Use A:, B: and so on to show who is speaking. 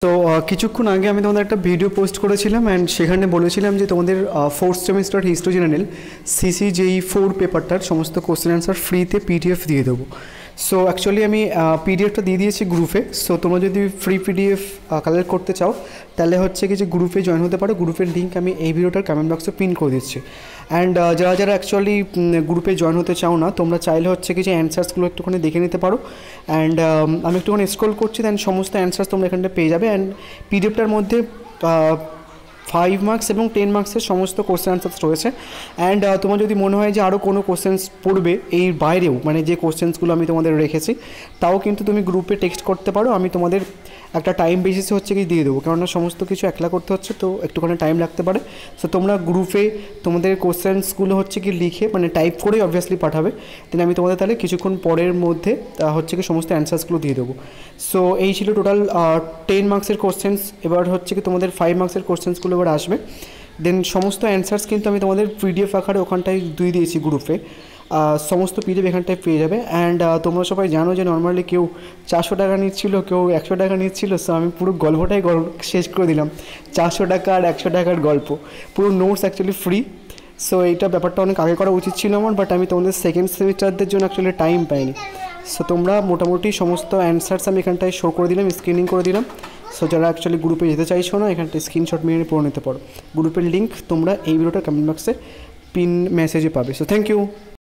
A: তো কিছুক্ষণ আগে আমি তোমাদের একটা ভিডিও পোস্ট করেছিলাম অ্যান্ড সেখানে বলেছিলাম যে তোমাদের fourth semester history general CC যেই 4 পেপারটার সমস্ত কোশ্চেন অ্যান্সার ফ্রিতে পিডিএফ দিয়ে দেবো। সো অ্যাকচুয়ালি আমি পিডিএফটা দিয়ে দিয়েছি গ্রুপে। সো তোমরা যদি ফ্রি পিডিএফ কালেক্ট করতে চাও তাহলে হচ্ছে কি যে গ্রুপে জয়েন হতে পারো। গ্রুপের লিঙ্ক আমি এই ভিডিওটার কমেন্ট বক্সে পিন করে দিচ্ছি। অ্যান্ড যারা যারা অ্যাকচুয়ালি গ্রুপে জয়েন হতে চাও না তোমরা চাইলে হচ্ছে কি যে অ্যান্সার্সগুলো একটুখানি দেখে নিতে পারো। অ্যান্ড আমি একটুখানি স্ক্রল করছি, দেন সমস্ত অ্যান্সার্স তোমরা এখানটা পেয়ে যাবে। অ্যান্ড পিডিএফটার মধ্যে 5 মার্কস এবং 10 মার্কসের সমস্ত কোশ্চেন আনসার্স রয়েছে। অ্যান্ড তোমার যদি মনে হয় যে আরও কোনো কোশ্চেন্স পড়বে এই বাইরেও, মানে যে কোশ্চেন্সগুলো আমি তোমাদের রেখেছি, তাও কিন্তু তুমি গ্রুপে টেক্সট করতে পারো। আমি তোমাদের একটা টাইম বেসিসে হচ্ছে কি দিয়ে দেবো, কেননা সমস্ত কিছু একলা করতে হচ্ছে তো একটুখানি টাইম লাগতে পারে। সো তোমরা গ্রুপে তোমাদের কোশ্চেন্সগুলো হচ্ছে কি লিখে মানে টাইপ করেই অবভিয়াসলি পাঠাবে, দেন আমি তোমাদের তাহলে কিছুক্ষণ পরের মধ্যে হচ্ছে কি সমস্ত অ্যান্সার্সগুলো দিয়ে দেবো। সো এই ছিল টোটাল 10 মার্কসের কোশ্চেন্স। এবার হচ্ছে কি তোমাদের 5 মার্কসের কোশ্চেন্সগুলো এবার আসবে। দেন সমস্ত অ্যান্সার্স কিন্তু আমি তোমাদের পিডিএফ আকারে ওখানটায় দিয়ে দিয়েছি গ্রুপে। সমস্ত পিডিএফ এখানটায় পেয়ে যাবে। অ্যান্ড তোমরা সবাই জানো যে নর্মালি কেউ 400 টাকা নিচ্ছিল, কেউ 100 টাকা নিচ্ছিল। সো আমি পুরো গল্পটাই শেষ করে দিলাম, 400 টাকা আর 100 টাকার গল্প। পুরো নোটস অ্যাকচুয়ালি ফ্রি। সো এইটা ব্যাপারটা অনেক আগে করা উচিত ছিল আমার, বাট আমি তোমাদের সেকেন্ড সেমিস্টারদের জন্য অ্যাকচুয়ালি টাইম পাইনি। সো তোমরা মোটামুটি সমস্ত অ্যান্সার্স আমি এখানটায় শো করে দিলাম, স্ক্রিনিং করে দিলাম। সো যারা অ্যাকচুয়ালি গ্রুপে যেতে চাইছো না এখানটায় স্ক্রিনশট মেরে পড়ে নিতে পারো। গ্রুপের লিঙ্ক তোমরা এই ভিডিওটার কমেন্ট বক্সে পিন মেসেজে পাবে। So thank you.